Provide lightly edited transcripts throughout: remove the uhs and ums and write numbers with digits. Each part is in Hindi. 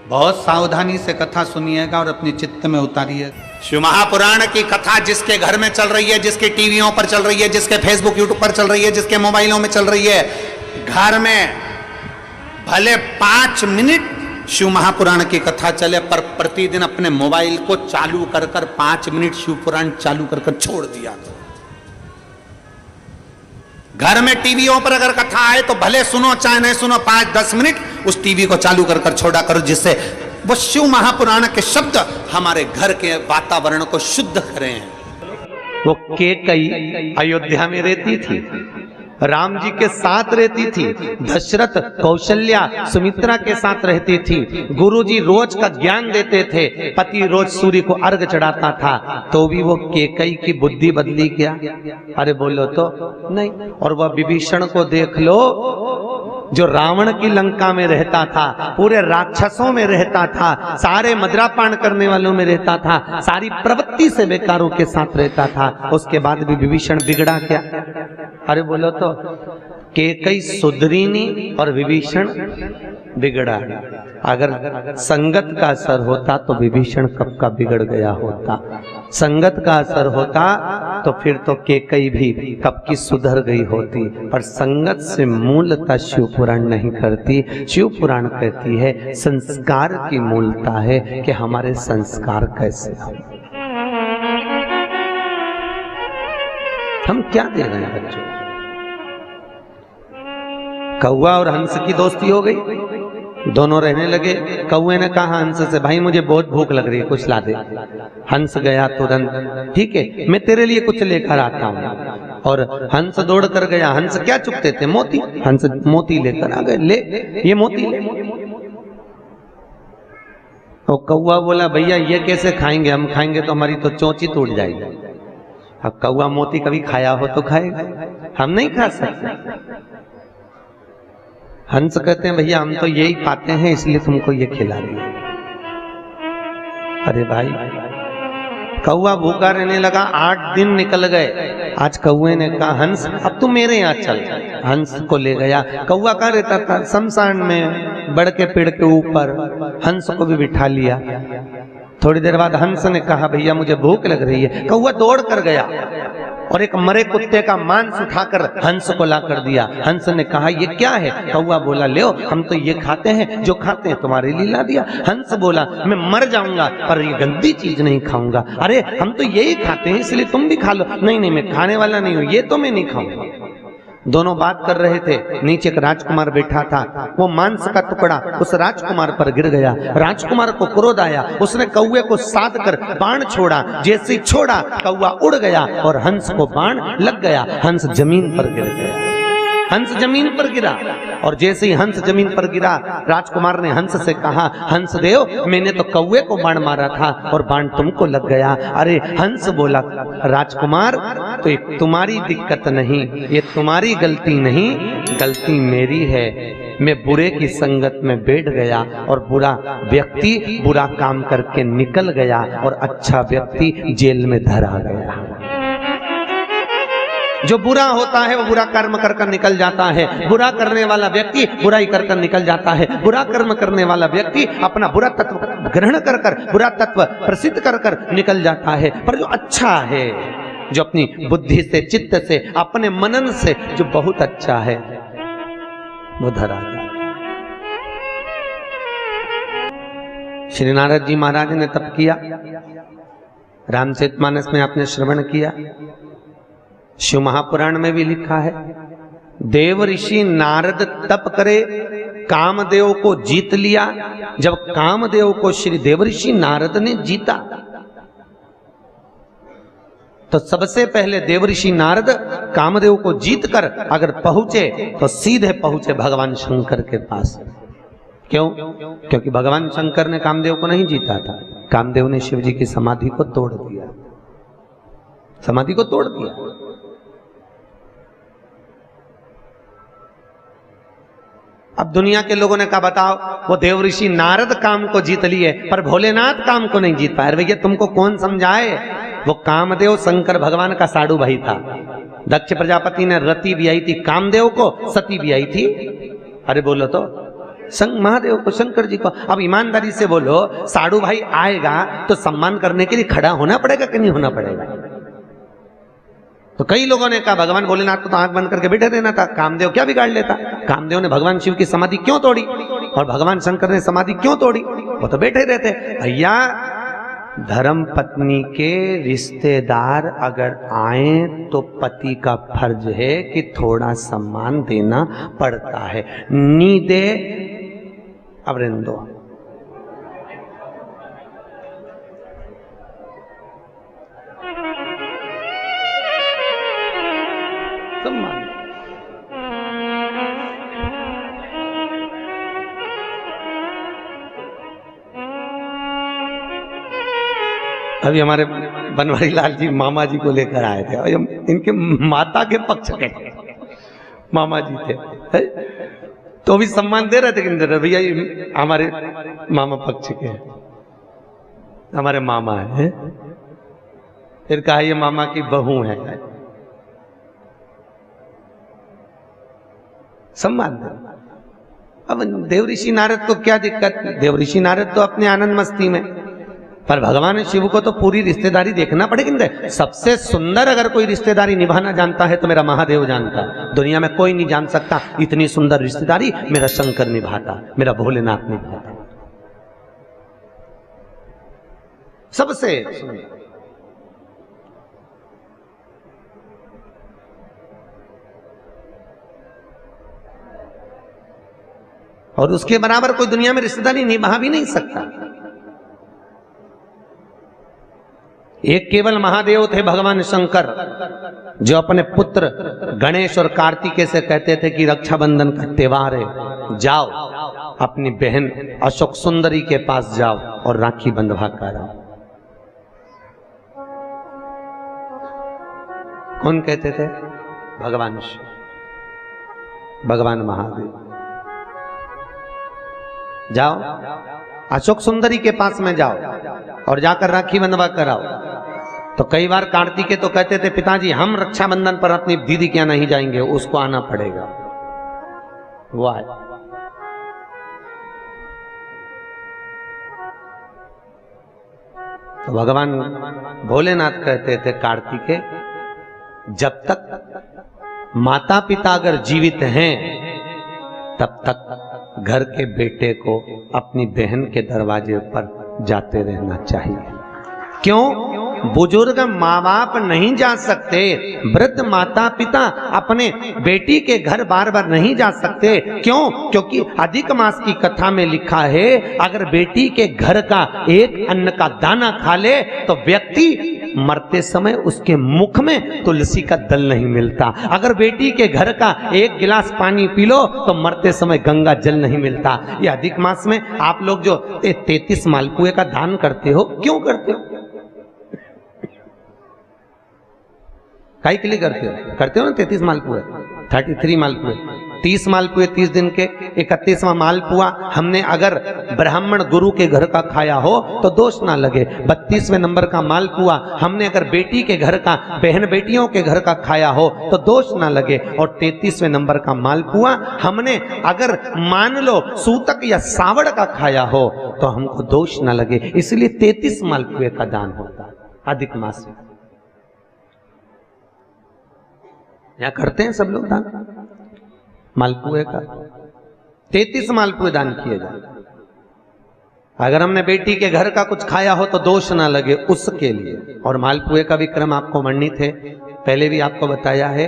बहुत सावधानी से कथा सुनिएगा और अपने चित्त में उतारिए। शिव महापुराण की कथा जिसके घर में चल रही है, जिसके टीवियों पर चल रही है, जिसके फेसबुक यूट्यूब पर चल रही है, जिसके मोबाइलों में चल रही है, घर में भले 5 मिनट शिव महापुराण की कथा चले, पर प्रतिदिन अपने मोबाइल को चालू कर 5 मिनट शिव पुराण चालू कर छोड़ दिया। घर में टीवियों पर अगर कथा आए तो भले सुनो चाहे नहीं सुनो, 5-10 मिनट उस टीवी को चालू कर छोड़ा करो, जिससे वो शिव महापुराण के शब्द हमारे घर के वातावरण को शुद्ध करें। वो कैकेयी अयोध्या में रहती थी, राम जी के साथ रहती थी, दशरथ कौशल्या सुमित्रा के साथ रहती थी, गुरुजी रोज का ज्ञान देते थे, पति रोज सूर्य को अर्घ चढ़ाता था, तो भी वो कैकेयी की बुद्धि बदली क्या? अरे बोलो तो नहीं। और वह विभीषण को देख लो, जो रावण की लंका में रहता था, पूरे राक्षसों में रहता था, सारे मदिरापान करने वालों में रहता था, सारी प्रवृत्ति से बेकारों के साथ रहता था, उसके बाद भी विभीषण बिगड़ा क्या? अरे बोलो तो कैकेयी सुधरी नहीं और विभीषण बिगड़ा। अगर संगत का असर होता तो विभीषण कब का बिगड़ गया होता, संगत का असर होता तो फिर तो कैकेयी भी कब की सुधर गई होती। पर संगत से मूलता शिव पुराण नहीं करती, शिव पुराण कहती है संस्कार की मूलता है कि हमारे संस्कार कैसे हो, हम क्या दे रहे हैं बच्चों। कौवा और हंस की दोस्ती हो गई, दोनों रहने लगे। कौवे ने कहा हंस से, भाई मुझे बहुत भूख लग रही है, कुछ ला दे। हंस गया तुरंत, ठीक है मैं तेरे लिए कुछ लेकर आता हूँ। और हंस दौड़ कर गया। हंस क्या चुगते थे? मोती। हंस मोती लेकर आ गए, ले ये मोती ले। और कौवा बोला भैया ये कैसे खाएंगे, हम खाएंगे तो हमारी तो चोंची टूट जाएगी। अब कौवा मोती कभी खाया हो तो खाएगा, हम नहीं खा सकते। हंस कहते हैं भैया हम तो यही खाते हैं इसलिए तुमको ये खिला दिया। अरे भाई, कौवा भूखा रहने लगा, 8 दिन निकल गए। आज कौवे ने कहा हंस अब तू मेरे यहाँ चल। हंस को ले गया। कौवा कहाँ रहता था? शमशान में, बड़ के पेड़ के ऊपर। हंस को भी बिठा लिया। थोड़ी देर बाद हंस ने कहा भैया मुझे भूख लग रही है। कौवा दौड़ कर गया और एक मरे कुत्ते का मांस उठाकर हंस को ला कर दिया। हंस ने कहा ये क्या है? कौवा बोला ले हम तो ये खाते हैं, जो खाते हैं तुम्हारे लिए ला दिया। हंस बोला मैं मर जाऊंगा पर ये गंदी चीज नहीं खाऊंगा। अरे हम तो यही खाते हैं इसलिए तुम भी खा लो। नहीं नहीं मैं खाने वाला नहीं हूं, ये तो मैं नहीं खाऊंगा। दोनों बात कर रहे थे। नीचे एक राजकुमार बैठा था, वो मांस का टुकड़ा उस राजकुमार पर गिर गया। राजकुमार को क्रोध आया, उसने कौवे को साध कर बाण छोड़ा। जैसे ही छोड़ा कौवा उड़ गया और हंस को बाण लग गया। हंस जमीन पर गिर गया। हंस जमीन पर गिरा और जैसे ही हंस जमीन पर गिरा राजकुमार ने हंस से कहा हंस देव मैंने तो कौवे को बाण मारा था और बाण तुमको लग गया। अरे हंस बोला राजकुमार तो ये तुम्हारी दिक्कत नहीं, ये तुम्हारी गलती नहीं, गलती मेरी है। मैं बुरे की संगत में बैठ गया और बुरा व्यक्ति बुरा काम करके निकल गया और अच्छा व्यक्ति जेल में धरा गया। जो बुरा होता है वो बुरा कर्म कर कर निकल जाता है। बुरा करने वाला व्यक्ति बुराई कर कर निकल जाता है। बुरा कर्म करने वाला व्यक्ति अपना बुरा तत्व ग्रहण कर कर, बुरा तत्व प्रसिद्ध कर कर निकल जाता है। पर जो अच्छा है, जो अपनी बुद्धि से, चित्त से, अपने मनन से जो बहुत अच्छा है वो धरा जाता है। श्री नारद जी महाराज ने तप किया, रामचरितमानस में आपने श्रवण किया, शिव महापुराण में भी लिखा है। देव ऋषि नारद तप करे, कामदेव को जीत लिया। जब कामदेव को श्री देव ऋषि नारद ने जीता तो सबसे पहले देव ऋषि नारद कामदेव को जीतकर अगर पहुंचे तो सीधे पहुंचे भगवान शंकर के पास। क्यों? क्योंकि भगवान शंकर ने कामदेव को नहीं जीता था। कामदेव ने शिव जी की समाधि को तोड़ दिया, समाधि को तोड़ दिया। अब दुनिया के लोगों ने कहा बताओ वो देव ऋषि नारद काम को जीत लिए पर भोलेनाथ काम को नहीं जीत पाए। भैया तुमको कौन समझाए? वो कामदेव शंकर भगवान का साडू भाई था। दक्ष प्रजापति ने रति भी आई थी कामदेव को, सती भी आई थी। अरे बोलो तो महादेव को, शंकर जी को। अब ईमानदारी से बोलो, साड़ू भाई आएगा तो सम्मान करने के लिए खड़ा होना पड़ेगा कि नहीं होना पड़ेगा? तो कई लोगों ने कहा भगवान भोलेनाथ को तो आंख बंद करके बैठे रहना था, कामदेव क्या बिगाड़ लेता? कामदेव ने भगवान शिव की समाधि क्यों तोड़ी और भगवान शंकर ने समाधि क्यों तोड़ी? वो तो बैठे रहते। भैया, धर्म पत्नी के रिश्तेदार अगर आए तो पति का फर्ज है कि थोड़ा सम्मान देना पड़ता है। नी दे अब रहने दो। सम्मान। अभी हमारे बनवारी लाल जी मामा जी को लेकर आए थे, और इनके माता के पक्ष के मामा जी थे, है? तो भी सम्मान दे रहे थे कि नहीं दे रहे? भैया ये हमारे मामा पक्ष के हैं, हमारे मामा है। फिर कहा ये मामा की बहू है, सम्मान दे। अब देवऋषि नारद को क्या दिक्कत? देवऋषि नारद तो अपने आनंद मस्ती में, पर भगवान शिव को तो पूरी रिश्तेदारी देखना पड़ेगी ना। सबसे सुंदर अगर कोई रिश्तेदारी निभाना जानता है तो मेरा महादेव जानता है। दुनिया में कोई नहीं जान सकता इतनी सुंदर रिश्तेदारी मेरा शंकर निभाता, मेरा भोलेनाथ निभाता, सबसे सुंदर। और उसके बराबर कोई दुनिया में रिश्तेदारी निभा भी नहीं सकता। एक केवल महादेव थे भगवान शंकर, जो अपने पुत्र गणेश और कार्तिकेय से कहते थे कि रक्षाबंधन का त्योहार है, जाओ अपनी बहन अशोक सुंदरी के पास जाओ और राखी बंधवा कर आओ। कौन कहते थे? भगवान शिव, भगवान महादेव। जाओ अशोक सुंदरी के पास में जाओ और जाकर राखी बंधवा कराओ। तो कई बार कार्तिकेय तो कहते थे पिताजी हम रक्षाबंधन पर अपनी दीदी क्या नहीं जाएंगे, उसको आना पड़ेगा। वो आए। तो भगवान भोलेनाथ कहते थे कार्तिकेय, जब तक माता पिता अगर जीवित हैं तब तक घर के बेटे को अपनी बहन के दरवाजे पर जाते रहना चाहिए। क्यों? बुजुर्ग माँ बाप नहीं जा सकते, वृद्ध माता पिता अपने बेटी के घर बार बार नहीं जा सकते। क्यों? क्योंकि अधिक मास की कथा में लिखा है अगर बेटी के घर का एक अन्न का दाना खा ले तो व्यक्ति मरते समय उसके मुख में तुलसी का दल नहीं मिलता। अगर बेटी के घर का एक गिलास पानी पी लो तो मरते समय गंगा जल नहीं मिलता। ये अधिक मास में आप लोग जो 33 मालपुए का दान करते हो, क्यों करते हो? काहे के लिए करते हो? करते हो ना 33 मालपुए, 33 मालपुए, 30 मालपुए 30 दिन के, 31वां मालपुआ हमने अगर ब्राह्मण गुरु के घर का खाया हो तो दोष ना लगे। 32वें नंबर का मालपुआ हमने अगर बेटी के घर का, बहन बेटियों के घर का खाया हो तो दोष ना लगे। और 33वें नंबर का मालपुआ हमने अगर मान लो सूतक या सावड़ का खाया हो तो हमको दोष ना लगे। इसलिए 33 मालपुए का दान होता है अधिक मास में। यहाँ करते हैं सब लोग दान मालपुए का, 33 मालपुए दान किए जाए। अगर हमने बेटी के घर का कुछ खाया हो तो दोष ना लगे उसके लिए। और मालपुए का भी क्रम आपको वर्णित है, पहले भी आपको बताया है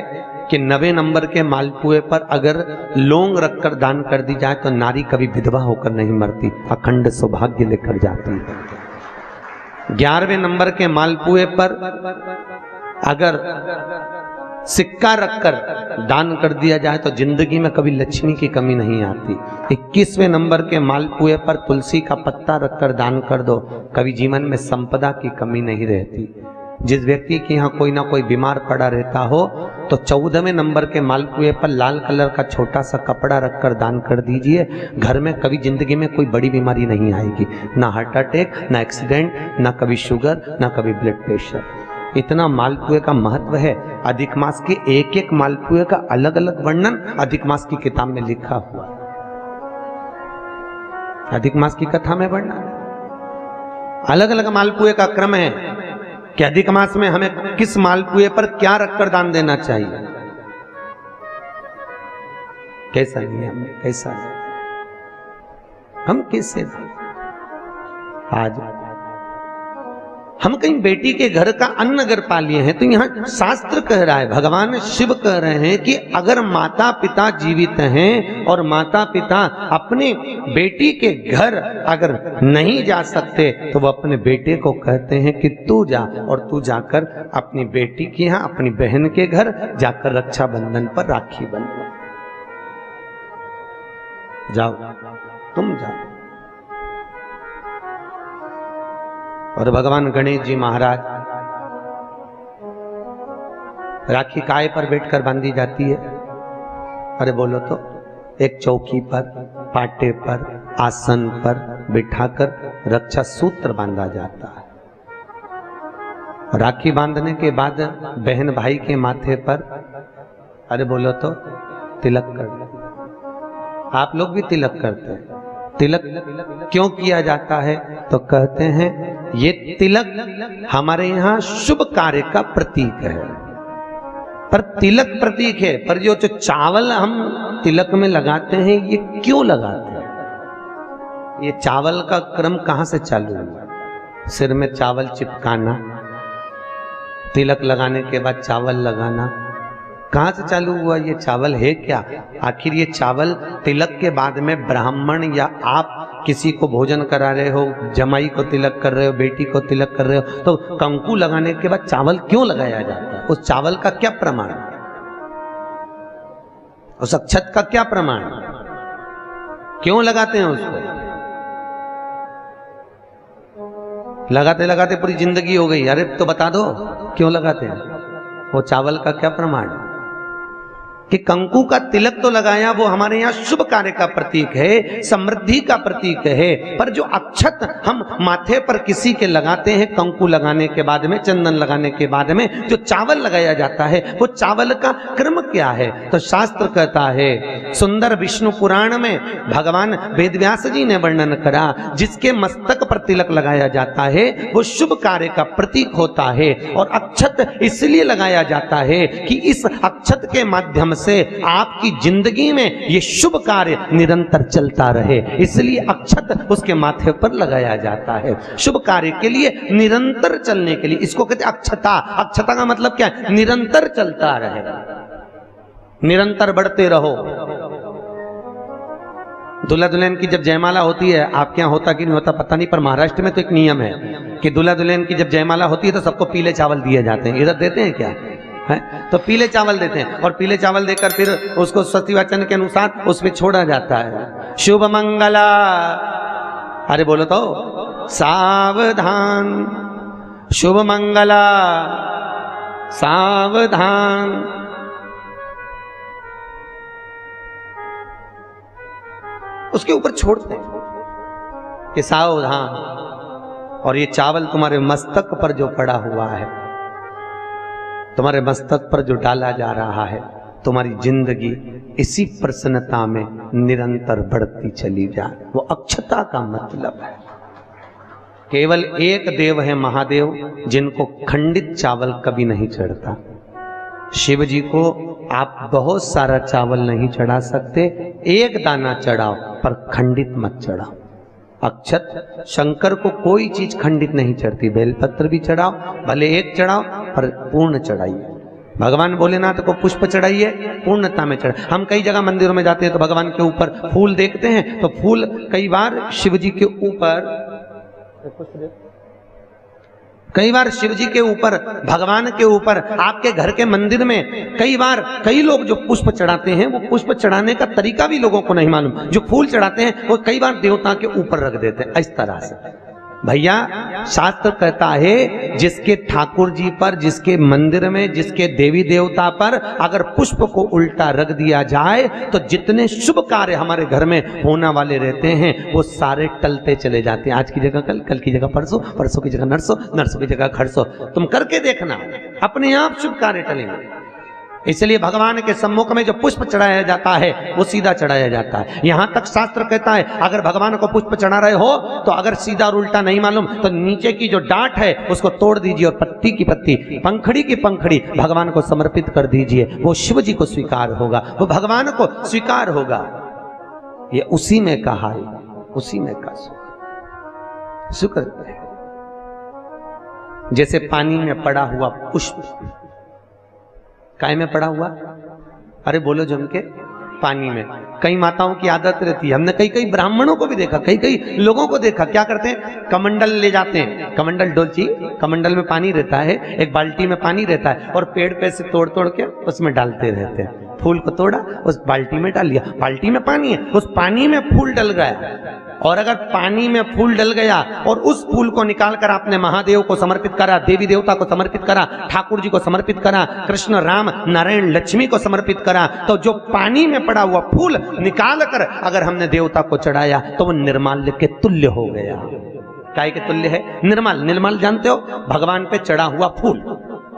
कि 90 नंबर के मालपुए पर अगर लौंग रखकर दान कर दी जाए तो नारी कभी विधवा होकर नहीं मरती, अखंड सौभाग्य लेकर जाती है। 11वें नंबर के मालपुए पर अगर सिक्का रखकर दान कर दिया जाए तो जिंदगी में कभी लक्ष्मी की कमी नहीं आती। 21वें नंबर के मालपुए पर तुलसी का पत्ता रखकर दान कर दो, कभी जीवन में संपदा की कमी नहीं रहती। जिस व्यक्ति के यहाँ कोई ना कोई बीमार पड़ा रहता हो तो 14वें नंबर के मालपुए पर लाल कलर का छोटा सा कपड़ा रखकर दान कर दीजिए। घर में कभी जिंदगी में कोई बड़ी बीमारी नहीं आएगी, ना हार्ट अटैक, ना एक्सीडेंट, ना कभी शुगर, ना कभी ब्लड प्रेशर। इतना मालपुए का महत्व है। अधिक मास के एक एक मालपुए का अलग अलग वर्णन अधिक मास की किताब में लिखा हुआ। अधिक मास की कथा में बढ़ना। अलग अलग मालपुए का क्रम है कि अधिक मास में हमें किस मालपुए पर क्या रखकर दान देना चाहिए, कैसा नियम है, कैसा हम कैसे। आज हम कहीं बेटी के घर का अन्न अगर पा लिए हैं तो यहां शास्त्र कह रहा है, भगवान शिव कह रहे हैं कि अगर माता पिता जीवित हैं और माता पिता अपने बेटी के घर अगर नहीं जा सकते तो वो अपने बेटे को कहते हैं कि तू जा, और तू जाकर अपनी बेटी के यहाँ अपनी बहन के घर जाकर रक्षाबंधन पर राखी बंधो, जाओ तुम जाओ। और भगवान गणेश जी महाराज राखी काय पर बैठकर बांधी जाती है? अरे बोलो तो, एक चौकी पर, पाटे पर, आसन पर बिठाकर रक्षा सूत्र बांधा जाता है। राखी बांधने के बाद बहन भाई के माथे पर, अरे बोलो तो, तिलक कर दो। आप लोग भी तिलक करते हैं। तिलक क्यों किया जाता है? तो कहते हैं ये तिलक हमारे यहाँ शुभ कार्य का प्रतीक है। पर तिलक प्रतीक है, पर जो चावल हम तिलक में लगाते हैं ये क्यों लगाते हैं? ये चावल का क्रम कहां से चालू हुआ? सिर में चावल चिपकाना, तिलक लगाने के बाद चावल लगाना, कहां से चालू हुआ? ये चावल है क्या? आखिर ये चावल तिलक के बाद में ब्राह्मण या आप किसी को भोजन करा रहे हो, जमाई को तिलक कर रहे हो, बेटी को तिलक कर रहे हो, तो कंकु लगाने के बाद चावल क्यों लगाया जाता है? उस चावल का क्या प्रमाण? उस अक्षत का क्या प्रमाण? क्यों लगाते हैं उसको? लगाते लगाते पूरी जिंदगी हो गई, अरे तो बता दो क्यों लगाते हैं? वो चावल का क्या प्रमाण है? कि कंकु का तिलक तो लगाया, वो हमारे यहाँ शुभ कार्य का प्रतीक है, समृद्धि का प्रतीक है। पर जो अक्षत हम माथे पर किसी के लगाते हैं कंकु लगाने के बाद में, चंदन लगाने के बाद में जो चावल लगाया जाता है, वो चावल का क्रम क्या है? तो शास्त्र कहता है, सुंदर विष्णु पुराण में भगवान वेदव्यास जी ने वर्णन करा, जिसके मस्तक पर तिलक लगाया जाता है वो शुभ कार्य का प्रतीक होता है। और अक्षत इसलिए लगाया जाता है कि इस अक्षत के माध्यम से आपकी जिंदगी में ये शुभ कार्य निरंतर चलता रहे, इसलिए अक्षत उसके माथे पर लगाया जाता है, शुभ कार्य के लिए, निरंतर चलने के लिए। इसको कहते हैं अक्षता। अक्षता का मतलब क्या है? निरंतर चलता रहे, निरंतर बढ़ते रहो। दूल्हा दुल्हन की जब जयमाला होती है, आपके यहाँ होता कि नहीं होता पता नहीं, पर महाराष्ट्र में तो एक नियम है कि दूल्हा दुल्हन की जब जयमाला होती है तो सबको पीले चावल दिए जाते हैं। इधर देते हैं क्या है? तो पीले चावल देते हैं, और पीले चावल देकर फिर उसको स्वस्ति वाचन के अनुसार उस पर छोड़ा जाता है। शुभ मंगला, अरे बोलो तो, सावधान, शुभ मंगला सावधान। उसके ऊपर छोड़ते हैं कि सावधान। और ये चावल तुम्हारे मस्तक पर जो पड़ा हुआ है, तुम्हारे मस्तक पर जो डाला जा रहा है, तुम्हारी जिंदगी इसी प्रसन्नता में निरंतर बढ़ती चली जाए, वो अक्षता का मतलब है। केवल एक देव है महादेव, जिनको खंडित चावल कभी नहीं चढ़ता। शिव जी को आप बहुत सारा चावल नहीं चढ़ा सकते, एक दाना चढ़ाओ, पर खंडित मत चढ़ाओ। अक्षत, शंकर को कोई चीज खंडित नहीं चढ़ती। बेलपत्र भी चढ़ाओ, भले एक चढ़ाओ, पर पूर्ण चढ़ाइए। भगवान भोलेनाथ को पुष्प चढ़ाइए, पूर्णता में चढ़ाइए। हम कई जगह मंदिरों में जाते हैं तो भगवान के ऊपर फूल देखते हैं, तो फूल कई बार शिव जी के ऊपर, कई बार शिव जी के ऊपर, भगवान के ऊपर, आपके घर के मंदिर में कई बार कई लोग जो पुष्प चढ़ाते हैं, वो पुष्प चढ़ाने का तरीका भी लोगों को नहीं मालूम। जो फूल चढ़ाते हैं वो कई बार देवता के ऊपर रख देते हैं, इस तरह से। भैया, शास्त्र कहता है जिसके ठाकुर जी पर, जिसके मंदिर में, जिसके देवी देवता पर अगर पुष्प को उल्टा रख दिया जाए तो जितने शुभ कार्य हमारे घर में होने वाले रहते हैं वो सारे टलते चले जाते हैं। आज की जगह कल, कल की जगह परसों, परसों की जगह नरसों, नरसों की जगह खरसों। तुम करके देखना, अपने आप शुभ कार्य टलेंगे। इसलिए भगवान के सम्मुख में जो पुष्प चढ़ाया जाता है वो सीधा चढ़ाया जाता है। यहां तक शास्त्र कहता है अगर भगवान को पुष्प चढ़ा रहे हो तो अगर सीधा और उल्टा नहीं मालूम तो नीचे की जो डांट है उसको तोड़ दीजिए और पत्ती की पत्ती, पंखड़ी की पंखड़ी भगवान को समर्पित कर दीजिए। वो शिव जी को स्वीकार होगा, वो भगवान को स्वीकार होगा। ये उसी में कहा है, उसी में का शुक्र है। जैसे पानी में पड़ा हुआ पुष्प, काय में पड़ा हुआ, अरे बोलो जम के, पानी में। कई माताओं की आदत रहती है, हमने कई कई ब्राह्मणों को भी देखा, कई कई लोगों को देखा, क्या करते हैं, कमंडल ले जाते हैं, कमंडल डोलची, कमंडल में पानी रहता है, एक बाल्टी में पानी रहता है और पेड़ पे से तोड़ तोड़ के उसमें डालते रहते हैं। फूल को तोड़ा, उस बाल्टी में डाल दिया, बाल्टी में पानी है, उस पानी में फूल डल गया। और अगर पानी में फूल डल गया और उस फूल को निकालकर आपने महादेव को समर्पित करा, देवी देवता को समर्पित करा, ठाकुर जी को समर्पित करा, कृष्ण राम नारायण लक्ष्मी को समर्पित करा, तो जो पानी में पड़ा हुआ फूल निकालकर अगर हमने देवता को चढ़ाया तो वो निर्माल्य के तुल्य हो गया। काय के तुल्य है? निर्मल। निर्मल जानते हो, भगवान पे चढ़ा हुआ फूल,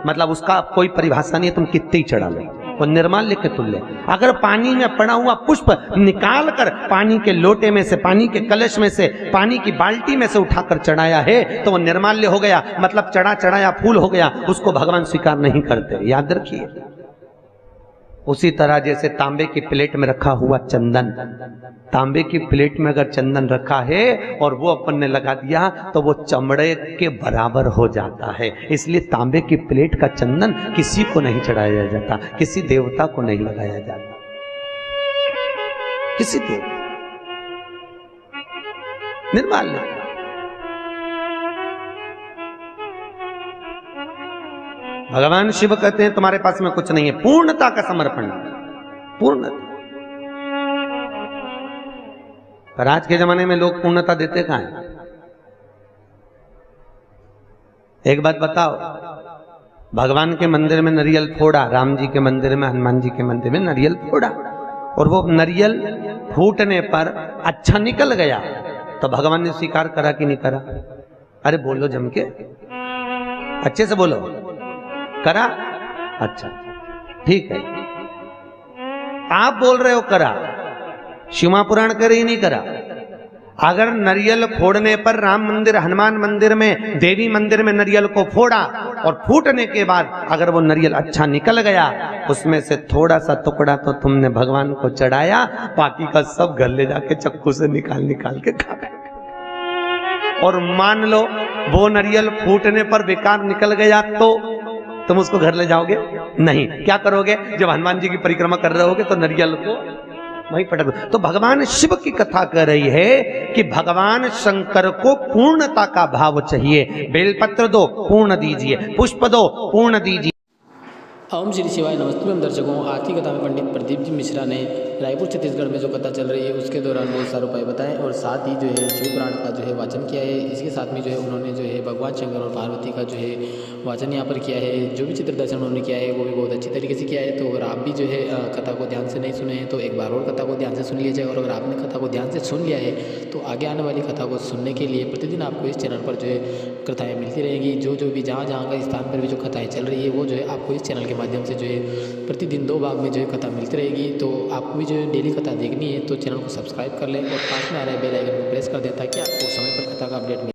मतलब उसका कोई परिभाषा नहीं है, तुम कितने ही चढ़ा लो, वो निर्माल्य के तुल्य। अगर पानी में पड़ा हुआ पुष्प निकालकर पानी के लोटे में से, पानी के कलश में से, पानी की बाल्टी में से उठाकर चढ़ाया है तो वो निर्माल्य हो गया, मतलब चढ़ा चढ़ाया फूल हो गया, उसको भगवान स्वीकार नहीं करते, याद रखिए। उसी तरह जैसे तांबे की प्लेट में रखा हुआ चंदन, तांबे की प्लेट में अगर चंदन रखा है और वो अपन ने लगा दिया तो वो चमड़े के बराबर हो जाता है। इसलिए तांबे की प्लेट का चंदन किसी को नहीं चढ़ाया जाता, किसी देवता को नहीं लगाया जाता, किसी देवता, निर्माल्य। भगवान शिव कहते हैं तुम्हारे पास में कुछ नहीं है, पूर्णता का समर्पण, पूर्णता। पर आज के जमाने में लोग पूर्णता देते कहां हैं? एक बात बताओ, भगवान के मंदिर में नारियल फोड़ा, राम जी के मंदिर में, हनुमान जी के मंदिर में नारियल फोड़ा, और वो नारियल फूटने पर अच्छा निकल गया तो भगवान ने स्वीकार करा कि नहीं करा? अरे बोलो जम के, अच्छे से बोलो, करा? अच्छा ठीक है, आप बोल रहे हो करा, शिव पुराण करे ही नहीं करा। अगर नारियल फोड़ने पर राम मंदिर, हनुमान मंदिर में, देवी मंदिर में नारियल को फोड़ा और फूटने के बाद अगर वो नारियल अच्छा निकल गया, उसमें से थोड़ा सा टुकड़ा तो तुमने भगवान को चढ़ाया, बाकी का सब घर ले जाके चक्कू से निकाल निकाल के खा गए। और मान लो वो नारियल फूटने पर बेकार निकल गया तो तुम उसको घर ले जाओगे? नहीं। क्या करोगे? जब हनुमान जी की परिक्रमा कर रहे होगे तो नारियल को वहीं पटक दो। तो भगवान शिव की कथा कर रही है कि भगवान शंकर को पूर्णता का भाव चाहिए। बेलपत्र दो, पूर्ण दीजिए, पुष्प दो, पूर्ण दीजिए। ओम श्री शिवाय। नमस्ते हम दर्शकों, आज की कथा में पंडित प्रदीप जी मिश्रा ने रायपुर छत्तीसगढ़ में जो कथा चल रही है उसके दौरान बहुत सारे उपाय बताएं और साथ ही जो है शिव पुराण का जो है वाचन किया है। इसके साथ में जो है उन्होंने जो है भगवान शंकर और पार्वती का जो है वाचन यहाँ पर किया है। जो भी चित्र दर्शन उन्होंने किया है वो भी बहुत अच्छी तरीके से किया है। तो अगर आप भी जो है कथा को ध्यान से नहीं सुने हैं तो एक बार और कथा को ध्यान से सुन लीजिए, और अगर आपने कथा को ध्यान से सुन लिया है तो आगे आने वाली कथा को सुनने के लिए प्रतिदिन आपको इस चैनल पर जो है कथाएँ मिलती रहेंगी। जो भी जहाँ का स्थान पर भी जो कथाएँ चल रही है वो जो है आपको इस चैनल के माध्यम से जो है प्रतिदिन 2 भाग में जो है कथा मिलती रहेगी। तो आपको भी जो है डेली कथा देखनी है तो चैनल को सब्सक्राइब कर लें और पास में आ रहे बेल आइकन को प्रेस कर दें ताकि आपको समय पर कथा का अपडेट मिले।